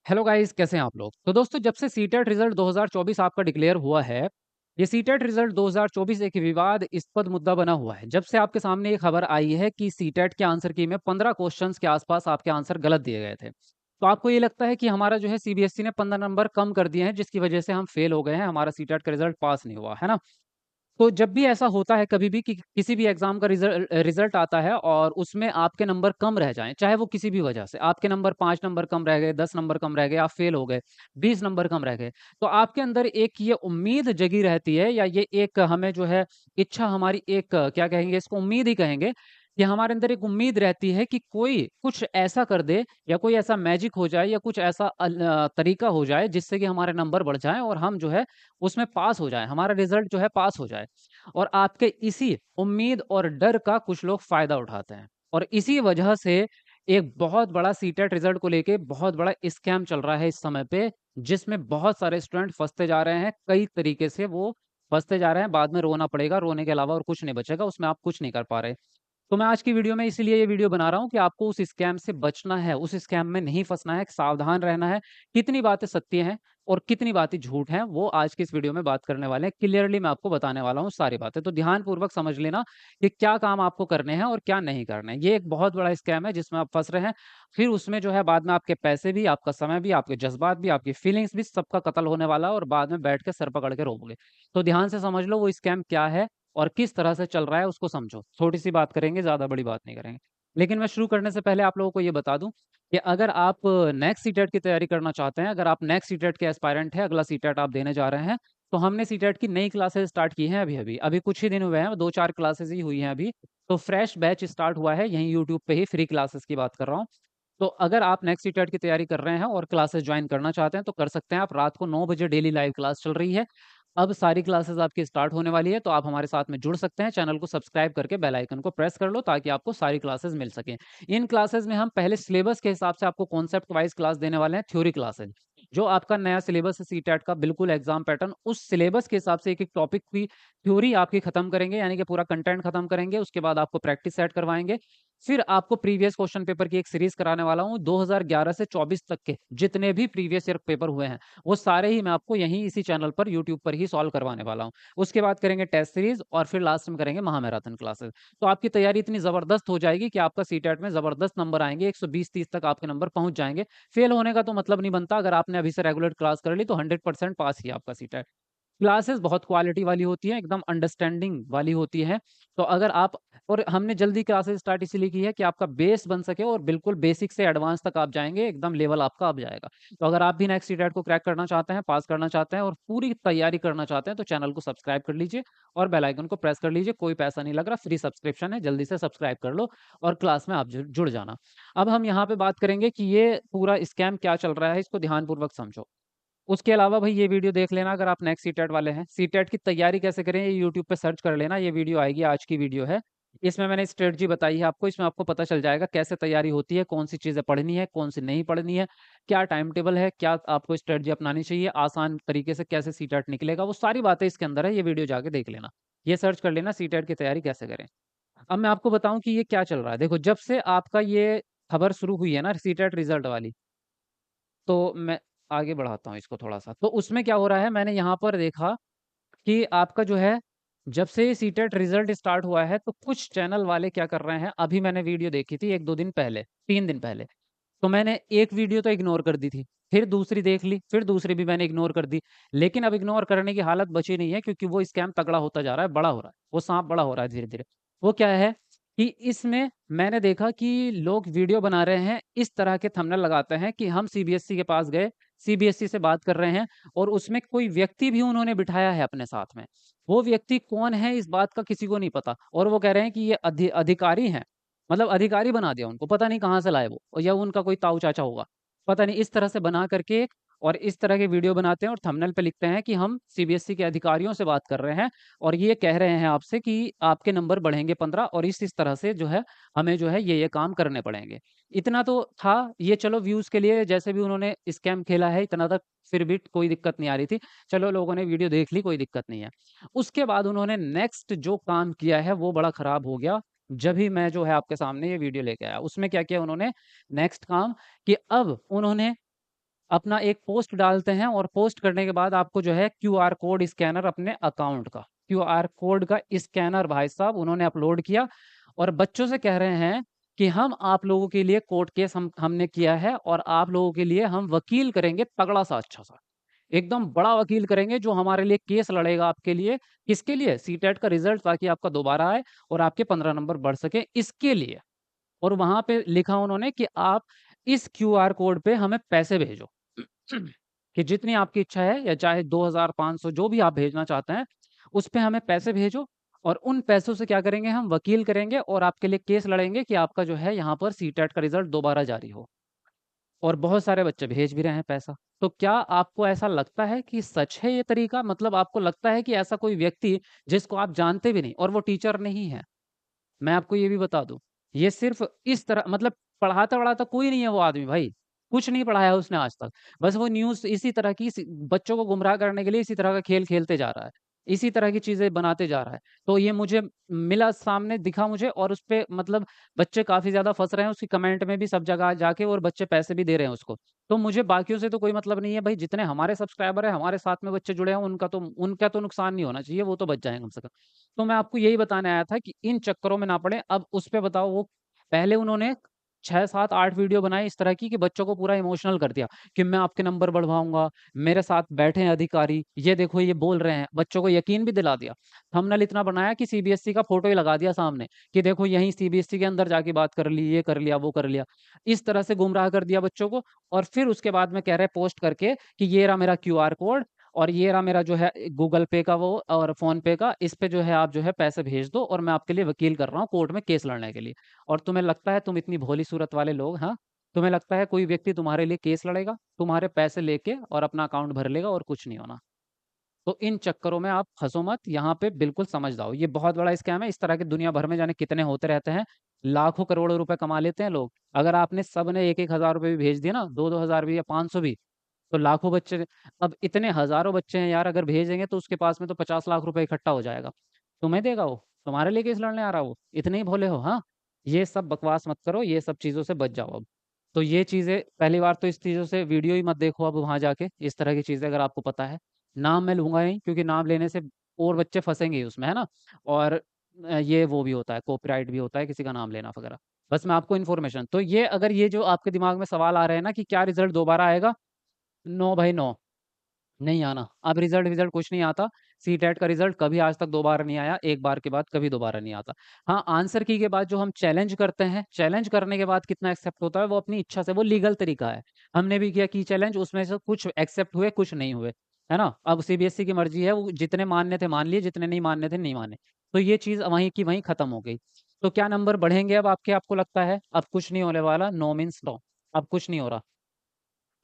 Hello guys, कैसे हैं आप लोग? तो दोस्तों, जब से सीटेट रिजल्ट 2024 आपका डिक्लेयर हुआ है, ये सीटेट रिजल्ट 2024 एक विवादास्पद मुद्दा बना हुआ है। जब से आपके सामने ये खबर आई है कि सीटेट के आंसर की में 15 क्वेश्चंस के आसपास आपके आंसर गलत दिए गए थे। तो आपको ये लगता है कि हमारा जो है सीबीएसई ने 15 नंबर कम कर दिए हैं, जिसकी वजह से हम फेल हो गए हैं, हमारा सीटेट का रिजल्ट पास नहीं हुआ, है ना? तो जब भी ऐसा होता है कभी भी कि किसी भी एग्ज़ाम का रिज़ल्ट आता है और उसमें आपके नंबर कम रह जाएँ, चाहे वो किसी भी वजह से, आपके नंबर 5 नंबर कम रह गए, 10 नंबर कम रह गए, आप फ़ेल हो गए, 20 नंबर कम रह गए। तो आपके अंदर एक ये उम्मीद जगी रहती है या ये एक हमें जो है इच्छा हमारी एक क्या कहेंगे इसको उम्मीद ही कहेंगे कि हमारे अंदर एक उम्मीद रहती है कि कोई कुछ ऐसा कर दे या कोई ऐसा मैजिक हो जाए या कुछ ऐसा तरीका हो जाए जिससे कि हमारे नंबर बढ़ जाएँ और हम जो है उसमें पास हो जाएँ, हमारा रिज़ल्ट जो है पास हो जाए। और आपके इसी उम्मीद और डर का कुछ लोग फ़ायदा उठाते हैं। और इसी वजह से एक बहुत बड़ा सीटेट रिज़ल्ट को लेके बहुत बड़ा स्कैम चल रहा है इस समय पे, जिसमें बहुत सारे स्टूडेंट फँसते जा रहे हैं, कई तरीके से वो फँसते जा रहे हैं, बाद में रोना पड़ेगा, रोने के अलावा और कुछ नहीं बचेगा, उसमें आप कुछ नहीं कर पा रहे। तो मैं आज की वीडियो में इसीलिए ये वीडियो बना रहा हूँ कि आपको उस स्कैम से बचना है, उस स्कैम में नहीं फँसना है, सावधान रहना है। कितनी बातें सत्य हैं और कितनी बातें झूठ हैं, वो आज की इस वीडियो में बात करने वाले हैं। क्लियरली मैं आपको बताने वाला हूँ सारी बातें। तो ध्यानपूर्वक समझ लेना कि क्या काम आपको करने हैं और क्या नहीं करने हैं। ये एक बहुत बड़ा स्कैम है जिसमें आप फँस रहे हैं। फिर उसमें जो है बाद में आपके पैसे भी, आपका समय भी, आपके जज़्बात भी, आपकी फीलिंग्स भी सबका कत्ल होने वाला है और बाद में बैठ के सर पकड़ के रोओगे। तो ध्यान से समझ लो वो स्कैम क्या है और किस तरह से चल रहा है उसको समझो। छोटी-सी बात करेंगे, ज़्यादा बड़ी बात नहीं करेंगे। लेकिन मैं शुरू करने से पहले आप लोगों को ये बता दूँ कि अगर आप नेक्स्ट सीटेट की तैयारी करना चाहते हैं, अगर आप नेक्स्ट सीटेट के एस्पायरेंट हैं, अगला सीटेट आप देने जा रहे हैं, तो हमने सीटेट की नई क्लासेस स्टार्ट की हैं अभी-अभी। अभी कुछ ही दिन हुए हैं, 2-4 क्लासेस ही हुई हैं अभी। तो फ्रेश बैच स्टार्ट हुआ है, यहीं यूट्यूब पे ही फ्री क्लासेस की बात कर रहा हूँ। तो अगर आप नेक्स्ट सीटेट की तैयारी कर रहे हैं और क्लासेस जॉइन करना चाहते हैं, तो कर सकते हैं आप। रात को 9 बजे डेली लाइव क्लास चल रही है। अब सारी क्लासेस आपकी स्टार्ट होने वाली है, तो आप हमारे साथ में जुड़ सकते हैं। चैनल को सब्सक्राइब करके बेल आइकन को प्रेस कर लो ताकि आपको सारी क्लासेस मिल सकें। इन क्लासेस में हम पहले सिलेबस के हिसाब से आपको कॉन्सेप्ट वाइज़ क्लास देने वाले हैं, थ्योरी क्लासेस। जो आपका नया सिलेबस है सीटेट का बिल्कुल एग्ज़ाम पैटर्न, उस सिलेबस के हिसाब से एक-एक टॉपिक की थ्योरी आपकी खत्म करेंगे, यानी कि पूरा कंटेंट खत्म करेंगे। उसके बाद आपको प्रैक्टिस सेट करवाएँगे। फिर आपको प्रीवियस क्वेश्चन पेपर की एक सीरीज़ कराने वाला हूँ, 2011 से 24 तक के जितने भी प्रीवियस ईयर पेपर हुए हैं, वो सारे ही मैं आपको यहीं इसी चैनल पर यूट्यूब पर ही सॉल्व करवाने वाला हूँ। उसके बाद करेंगे टेस्ट सीरीज़ और फिर लास्ट में करेंगे महामैराथन क्लासेस। तो आपकी तैयारी इतनी ज़बरदस्त हो जाएगी कि आपका सीटेट में ज़बरदस्त नंबर आएँगे, 120-30 तक आपके नंबर पहुँच जाएँगे। फेल होने का तो मतलब नहीं बनता, अगर आपने अभी से रेगुलर क्लास कर ली तो 100% पास ही है आपका सीटेट। क्लासेस बहुत क्वालिटी वाली होती हैं, एकदम अंडरस्टैंडिंग वाली होती हैं। तो अगर आप और हमने जल्दी क्लासेस स्टार्ट इसीलिए की है कि आपका बेस बन सके और बिल्कुल बेसिक से एडवांस तक आप जाएँगे, एकदम लेवल आपका अप जाएगा। तो अगर आप भी नेक्स्ट सीटेट को क्रैक करना चाहते हैं, पास करना चाहते हैं और पूरी तैयारी करना चाहते हैं, तो चैनल को सब्सक्राइब कर लीजिए और बेल आइकन को प्रेस कर लीजिए। कोई पैसा नहीं लग रहा, फ्री सब्सक्रिप्शन है, जल्दी से सब्सक्राइब कर लो और क्लास में आप जुड़ जाना। अब हम यहाँ पे बात करेंगे कि ये पूरा स्कैम क्या चल रहा है, इसको ध्यानपूर्वक समझो। उसके अलावा भाई ये वीडियो देख लेना अगर आप नेक्स्ट सीटेट वाले हैं। सीटेट की तैयारी कैसे करें ये यूट्यूब पे सर्च कर लेना, ये वीडियो आएगी, आज की वीडियो है। इसमें मैंने स्ट्रेटजी बताई है आपको, इसमें आपको पता चल जाएगा कैसे तैयारी होती है, कौन-सी चीज़ें पढ़नी है, कौन-सी नहीं पढ़नी है, क्या टाइम टेबल है, क्या आपको स्ट्रेटजी अपनानी चाहिए, आसान तरीके से कैसे सीटेट निकलेगा, वो सारी बातें इसके अंदर है, ये वीडियो जाके देख लेना। ये सर्च कर लेना सीटेट की तैयारी कैसे करें। अब मैं आपको बताऊँ कि ये क्या चल रहा है, देखो जब से आपका ये खबर शुरू हुई है ना सीटेट रिज़ल्ट वाली, तो मैं आगे बढ़ाता हूँ इसको थोड़ा-सा। तो उसमें क्या हो रहा है मैंने यहाँ पर देखा कि आपका जो है जब से सीटेट रिज़ल्ट स्टार्ट हुआ है तो कुछ चैनल वाले क्या कर रहे हैं, अभी मैंने वीडियो देखी थी 1-2 दिन पहले, 3 दिन पहले। तो मैंने एक वीडियो तो इग्नोर कर दी थी, फिर दूसरी देख ली, फिर दूसरी भी मैंने इग्नोर कर दी। लेकिन अब इग्नोर करने की हालत बची नहीं है क्योंकि वो स्कैम तगड़ा होता जा रहा है, बड़ा हो रहा है। वो साँप बड़ा हो रहा है धीरे-धीरे। वो क्या है कि इसमें मैंने देखा कि लोग वीडियो बना रहे हैं, इस तरह के थंबनेल लगाते हैं कि हम सीबीएसई के पास गए, सीबीएसई से बात कर रहे हैं और उसमें कोई व्यक्ति भी उन्होंने बिठाया है अपने साथ में। वो व्यक्ति कौन है इस बात का किसी को नहीं पता और वो कह रहे हैं कि ये अधिकारी हैं। मतलब अधिकारी बना दिया उनको, पता नहीं कहाँ से लाए वो और या उनका कोई ताऊ-चाचा होगा। पता नहीं इस तरह से बना करके और इस तरह के वीडियो बनाते हैं और थंबनेल पे लिखते हैं कि हम सीबीएसई के अधिकारियों से बात कर रहे हैं और ये कह रहे हैं आपसे कि आपके नंबर बढ़ेंगे 15 और इस तरह से जो है हमें जो है ये काम करने पड़ेंगे। इतना तो था, ये चलो व्यूज़ के लिए जैसे भी उन्होंने स्कैम खेला है इतना तक फिर भी कोई दिक्कत नहीं आ रही थी। चलो लोगों ने वीडियो देख ली, कोई दिक्कत नहीं है। उसके बाद उन्होंने नेक्स्ट जो काम किया है वो बड़ा खराब हो गया। जब ही मैं जो है आपके सामने ये वीडियो लेके आया। उसमें क्या किया उन्होंने नेक्स्ट काम कि अब उन्होंने अपना एक पोस्ट डालते हैं और पोस्ट करने के बाद आपको जो है क्यूआर कोड स्कैनर अपने अकाउंट का, क्यूआर कोड का स्कैनर भाई साहब उन्होंने अपलोड किया और बच्चों से कह रहे हैं कि हम आप लोगों के लिए कोर्ट केस हमने किया है और आप लोगों के लिए हम वकील करेंगे तगड़ा सा अच्छा सा। एकदम बड़ा वकील करेंगे जो हमारे लिए केस लड़ेगा आपके लिए। किसके लिए? सीटेट का रिज़ल्ट ताकि आपका दोबारा आए और आपके 15 नंबर बढ़ सकें इसके लिए। और वहाँ पे लिखा उन्होंने कि आप इस क्यूआर कोड पे हमें पैसे भेजो। कि जितनी आपकी इच्छा है या चाहे 2000 500 जो भी आप भेजना चाहते हैं, उस पे हमें पैसे भेजो और उन पैसों से क्या करेंगे हम वकील करेंगे और आपके लिए केस लड़ेंगे कि आपका जो है यहाँ पर सीटेट का रिज़ल्ट दोबारा जारी हो। और बहुत सारे बच्चे भेज भी रहे हैं पैसा। तो क्या आपको ऐसा लगता है कि सच है ये तरीका? मतलब आपको लगता है कि ऐसा कोई व्यक्ति जिसको आप जानते भी नहीं और वो टीचर नहीं है, मैं आपको ये भी बता दूँ, ये सिर्फ़ इस तरह मतलब पढ़ाता-वढ़ाता कोई नहीं है वो आदमी भाई, कुछ नहीं पढ़ाया उसने आज तक। बस वो न्यूज़ इसी तरह की बच्चों को गुमराह करने के लिए इसी तरह का खेल खेलते जा रहा है। इसी तरह की चीज़ें बनाते जा रहा है। तो ये मुझे मिला सामने दिखा मुझे और उसपे मतलब बच्चे काफ़ी ज़्यादा फँस रहे हैं, उसकी कमेंट में भी सब जगह जाके और बच्चे पैसे भी दे रहे हैं उसको। तो मुझे बाकियों से तो कोई मतलब नहीं है भाई, जितने हमारे सब्सक्राइबर हैं, हमारे साथ में बच्चे जुड़े हैं, उनका तो नुकसान नहीं होना चाहिए, वो तो बच जाएँ कम से कम। तो मैं आपको यही बताने आया था कि इन चक्करों में ना पड़ें। अब उस पे बताओ वो पहले उन्होंने 6, 7, 8 वीडियो बनाई इस तरह की कि बच्चों को पूरा इमोशनल कर दिया कि मैं आपके नंबर बढ़वाऊँगा, मेरे साथ बैठे हैं अधिकारी, ये देखो ये बोल रहे हैं, बच्चों को यकीन भी दिला दिया। थंबनेल इतना बनाया कि सीबीएसई का फ़ोटो ही लगा दिया सामने कि देखो यहीं सीबीएसई के अंदर जाके बात कर ली, ये कर लिया, वो कर लिया। इस तरह से गुमराह कर दिया बच्चों को और फिर उसके बाद में कह रहे हैं पोस्ट करके कि ये रहा मेरा क्यूआर कोड और ये रहा मेरा जो है गूगल पे का वो और फ़ोन पे का, इस पे जो है आप जो है पैसे भेज दो और मैं आपके लिए वकील कर रहा हूँ कोर्ट में केस लड़ने के लिए। और तुम्हें लगता है तुम इतनी भोली सूरत वाले लोग हाँ? तुम्हें लगता है कोई व्यक्ति तुम्हारे लिए केस लड़ेगा, तुम्हारे पैसे लेके और अपना अकाउंट भर लेगा और कुछ नहीं होना। तो इन चक्करों में आप फँसो मत, यहाँ पे बिल्कुल समझ जाओ, ये बहुत बड़ा स्कैम है, इस तरह के दुनिया भर में जाने कितने होते रहते हैं, लाखों करोड़ों रुपए कमा लेते हैं लोग। अगर आपने सबने 1-1 हज़ार रुपए भी भेज दिए ना, 2-2 हज़ार भी या 500 भी, तो लाखों बच्चे अब इतने हज़ारों बच्चे हैं यार अगर भेजेंगे तो उसके पास में तो 50 लाख रुपए इकट्ठा हो जाएगा। तुम्हें देगा वो? तुम्हारे लिए केस लड़ने आ रहा है वो? इतने ही भोले हो, हाँ? ये सब बकवास मत करो, ये सब चीज़ों से बच जाओ अब। तो ये चीज़ें पहली बार तो इस चीज़ों से वीडियो ही मत देखो अब वहाँ जाके, इस तरह की चीज़ें अगर आपको पता है। नाम मैं लूँगा नहीं क्योंकि नाम लेने से और बच्चे फँसेंगे ही उसमें, है ना? और ये वो भी होता है, कॉपीराइट भी होता है किसी का नाम लेना वगैरह। बस मैं आपको इन्फॉर्मेशन तो ये अगर ये जो आपके दिमाग में सवाल आ रहे हैं ना कि क्या रिज़ल्ट दोबारा आएगा? नो भाई नो, नहीं आना। अब रिज़ल्ट-विज़ल्ट कुछ नहीं आता। सीटेट का रिज़ल्ट कभी आज तक दोबारा नहीं आया, एक बार के बाद कभी दोबारा नहीं आता। हाँ, आंसर की के बाद जो हम चैलेंज करते हैं, चैलेंज करने के बाद कितना एक्सेप्ट होता है, वो अपनी इच्छा से वो लीगल तरीका है। हमने भी किया की चैलेंज, उसमें से कुछ एक्सेप्ट हुए, कुछ नहीं हुए, है ना? अब सीबीएसई की मर्ज़ी है, वो जितने मानने थे मान लिए, जितने नहीं मानने थे नहीं माने। तो ये चीज़ वहीं की वहीं खत्म हो गई। तो क्या नंबर बढ़ेंगे अब आपके आपको लगता है? अब कुछ नहीं होने वाला, नो मीन्स नो। अब कुछ नहीं हो रहा।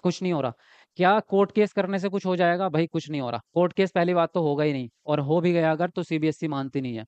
कुछ नहीं हो रहा। क्या कोर्ट केस करने से कुछ हो जाएगा? भई कुछ नहीं हो रहा। कोर्ट केस पहली बात तो होगा ही नहीं और हो भी गया अगर तो सीबीएसई मानती नहीं है।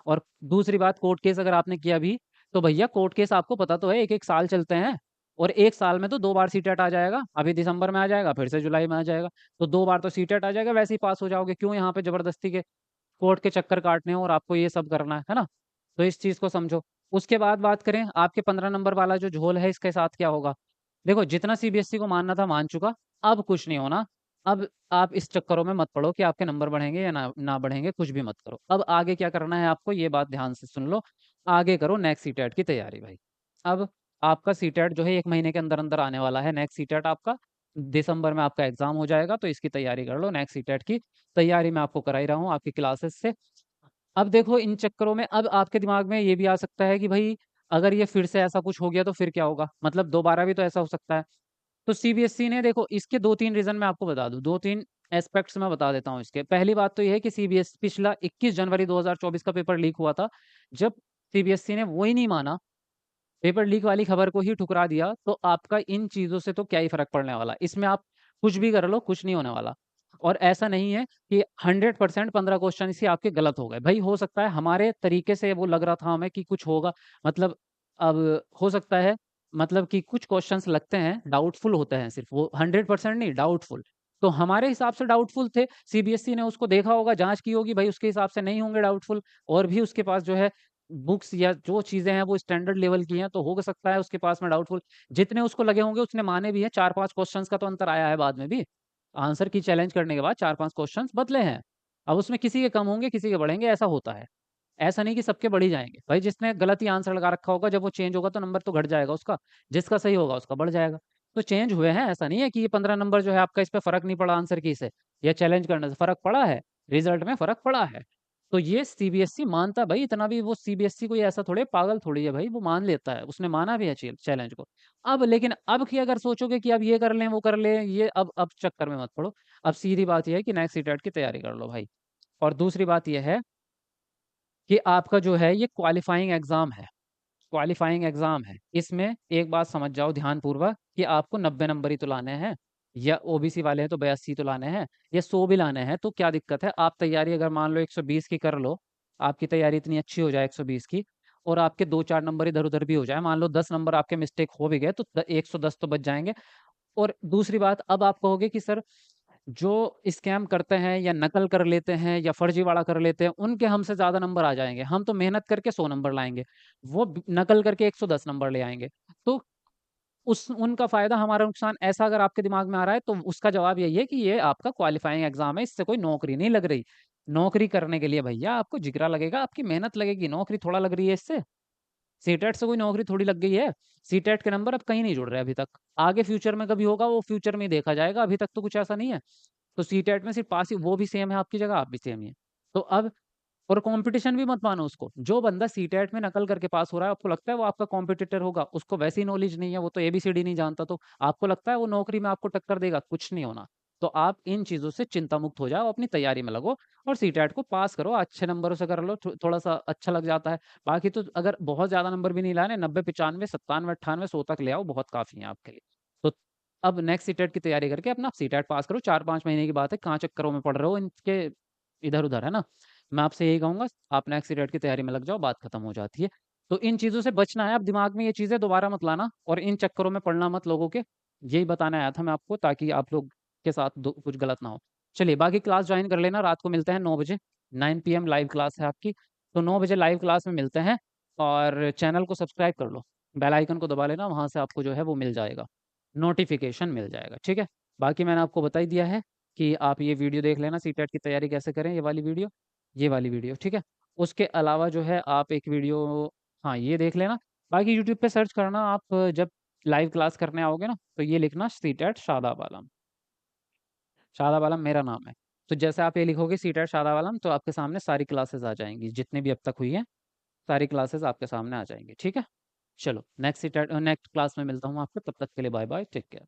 और दूसरी बात कोर्ट केस अगर आपने किया भी, तो भैया कोर्ट केस आपको पता तो है 1-1 साल चलते हैं और 1 साल में तो 2 बार सीटेट आ जाएगा। अभी दिसंबर में आ जाएगा, फिर से जुलाई में आ जाएगा। तो 2 बार तो सीटेट आ जाएगा, वैसे ही पास हो जाओगे। क्यों यहाँ पे ज़बरदस्ती के कोर्ट के चक्कर काटने हैं और आपको ये सब करना है ना? तो इस चीज़ को समझो। उसके बाद बात करें आपके 15 नंबर वाला जो झोल है इसके साथ क्या होगा? देखो जितना सीबीएसई को मानना था मान चुका, अब कुछ नहीं होना। अब आप इस चक्करों में मत पड़ो कि आपके नंबर बढ़ेंगे या ना बढ़ेंगे, कुछ भी मत करो। अब आगे क्या करना है आपको ये बात ध्यान से सुन लो। आगे करो नेक्स्ट सीटेट की तैयारी भाई। अब आपका सीटेट जो है 1 महीने के अंदर-अंदर आने वाला है नेक्स्ट सीटेट आपका। दिसंबर में आपका एग्ज़ाम हो जाएगा तो इसकी तैयारी कर लो नेक्स्ट सीटेट की। तैयारी मैं आपको करा ही रहा हूँ आपकी क्लासेस से। अब देखो इन चक्करों में अब आपके दिमाग में ये भी आ सकता है कि भई अगर ये फिर से ऐसा कुछ हो गया तो फिर क्या होगा? मतलब दोबारा भी तो ऐसा हो सकता है। तो सीबीएसई ने देखो इसके 2-3 रीज़न मैं आपको बता दूँ, 2-3 एस्पेक्ट्स मैं बता देता हूँ इसके। पहली बात तो ये है कि सीबीएस पिछला 21 जनवरी 2024 का पेपर लीक हुआ था। जब सीबीएसई ने वो ही नहीं माना, पेपर लीक वाली खबर को ही ठुकरा दिया, तो आपका इन चीज़ों से तो क्या ही फ़र्क पड़ने वाला है। इसमें आप कुछ भी कर लो, कुछ नहीं होने वाला। और ऐसा नहीं है कि 100% 15 क्वेश्चन ही आपके गलत हो गए। भई हो सकता है हमारे तरीके से वो लग रहा था हमें कि कुछ होगा मतलब अब हो सकता है मतलब कि कुछ क्वेश्चन्स लगते हैं, डाउटफुल होते हैं सिर्फ़ वो 100% नहीं डाउटफुल। तो हमारे हिसाब से डाउटफुल थे, सीबीएसई ने उसको देखा होगा, जाँच की होगी, भई उसके हिसाब से नहीं होंगे डाउटफुल और भी उसके पास जो है बुक्स या जो चीज़ें हैं वो स्टैंडर्ड लेवल की हैं, तो हो सकता है उसके पास में डाउटफुल जितने उसको लगे होंगे उसने माने भी हैं, 4-5 क्वेश्चंस का तो अंतर आया है बाद में भी। आंसर की चैलेंज करने के बाद 4-5 क्वेश्चंस बदले हैं। अब उसमें किसी के कम होंगे, किसी के बढ़ेंगे, ऐसा होता है। ऐसा नहीं कि सबके बढ़ ही जाएँगे। भाई जिसने गलत ही आंसर लगा रखा होगा, जब वो चेंज होगा तो नंबर तो घट जाएगा उसका, जिसका सही होगा उसका बढ़ जाएगा। तो चेंज हुए हैं, ऐसा नहीं है कि ये 15 नंबर जो है आपका इस पे फ़र्क नहीं पड़ा आंसर की से या चैलेंज करने से, फ़र्क पड़ा है, रिज़ल्ट में फ़र्क पड़ा है। तो ये सीबीएसई मानता है भाई, इतना भी वो सीबीएसई कोई ऐसा थोड़ी है, पागल थोड़ी है भाई, वो मान लेता है, उसने माना भी है चैलेंज को। अब लेकिन अब की अगर सोचोगे कि अब ये कर लें, वो कर लें, ये अब चक्कर में मत पड़ो। अब सीधी बात ये है कि नेक्स्ट सीटेट की तैयारी कर लो भाई। और दूसरी बात ये है कि आपका जो है ये क्वालिफाइंग एग्ज़ाम है। क्वालिफाइंग एग्ज़ाम है। इसमें एक बात समझ जाओ ध्यानपूर्वक कि आपको 90 नंबर ही तो लाने हैं या ओबीसी वाले हैं तो 82 तो लाने हैं या 100 भी लाने हैं, तो क्या दिक्कत है? आप तैयारी अगर मान लो 120 की कर लो, आपकी तैयारी इतनी अच्छी हो जाए 120 की और आपके 2-4 नंबर इधर-उधर भी हो जाए, मान लो 10 नंबर आपके मिस्टेक हो भी गए तो 110 तो बच जाएँगे। और दूसरी बात, अब आप कहोगे कि सर जो स्कैम करते हैं या नकल कर लेते हैं या फर्जीवाड़ा कर लेते हैं, उनके हमसे ज़्यादा नंबर आ जाएँगे। हम तो मेहनत करके 100 नंबर लाएँगे, वो नकल करके 110 नंबर ले आएँगे। तो उस उनका फ़ायदा हमारा नुकसान, ऐसा अगर आपके दिमाग में आ रहा है तो उसका जवाब यही है कि ये आपका क्वालिफाइंग एग्ज़ाम है, इससे कोई नौकरी नहीं लग रही। नौकरी करने के लिए भैया आपको जिगरा लगेगा, आपकी मेहनत लगेगी, नौकरी थोड़ा लग रही है इससे। सीटेट से कोई नौकरी थोड़ी लग गई है। सीटेट के नंबर अब कहीं नहीं जुड़ रहे अभी तक। आगे फ्यूचर में कभी होगा, वो फ्यूचर में ही देखा जाएगा, अभी तक तो कुछ ऐसा नहीं है। तो सीटेट में सिर्फ़ पास ही, वो भी सेम है आपकी जगह, आप भी सेम ही हैं। तो अब और कॉम्पिटिशन भी मत मानो उसको। जो बंदा सीटेट में नकल करके पास हो रहा है, आपको लगता है वो आपका कॉम्पिटिटर होगा? उसको वैसे ही नॉलेज नहीं है, वो तो एबीसीडी नहीं जानता, तो आपको लगता है वो नौकरी में आपको टक्कर देगा? कुछ नहीं होना। तो आप इन चीज़ों से चिंता मुक्त हो जाओ, अपनी तैयारी में लगो और सीटेट को पास करो, अच्छे नंबरों से कर लो, थोड़ा-सा अच्छा लग जाता है। बाकी तो अगर बहुत ज़्यादा नंबर भी नहीं लाने, 90, 95, 97, 98, 100 तक ले आओ, बहुत काफ़ी है आपके लिए। तो अब नेक्स्ट सीटेट की तैयारी करके अपना सीटेट पास करो, 4-5 महीने की बात है, कहाँ चक्करों में पड़ रहे हो इनके इधर-उधर, है ना? मैं आपसे यही कहूँगा, आप नेक्स्ट सीटेट की तैयारी में लग जाओ, बात खत्म हो जाती है। तो इन चीज़ों से बचना है, अब दिमाग में ये चीज़ें दोबारा मत लाना और इन चक्करों में पड़ना मत लोगों के। यही बताने आया था मैं आपको, ताकि आप लोग के साथ दो कुछ गलत ना हो। चलिए बाकी क्लास जॉइन कर लेना, रात को मिलते हैं 9 बजे, 9 पीएम लाइव क्लास है आपकी। तो 9 बजे लाइव क्लास में मिलते हैं और चैनल को सब्सक्राइब कर लो। बेल आइकन को दबा लेना, वहाँ से आपको जो है वो मिल जाएगा, नोटिफ़िकेशन मिल जाएगा, ठीक है? बाकी मैंने आपको बता ही दिया है कि आप ये वीडियो देख लेना, सीटेट की तैयारी कैसे करें, ये वाली वीडियो, ठीक है? उसके अलावा जो है आप एक वीडियो, हाँ, ये देख लेना। बाकी यूट्यूब पे सर्च करना आप, जब लाइव क्लास करने आओगे ना, तो ये लिखना सीटेट शादाब आलम। शादाब आलम मेरा नाम है। तो जैसे आप ये लिखोगे सीटेट शादाब आलम, तो आपके सामने सारी क्लासेस आ जाएँगी, जितनी भी अब तक हुई हैं, सारी क्लासेस आपके सामने आ जाएँगी, ठीक है? चलो नेक्स्ट क्लास में मिलता हूँ आपको, तब तक के लिए बाय-बाय, टेक केयर।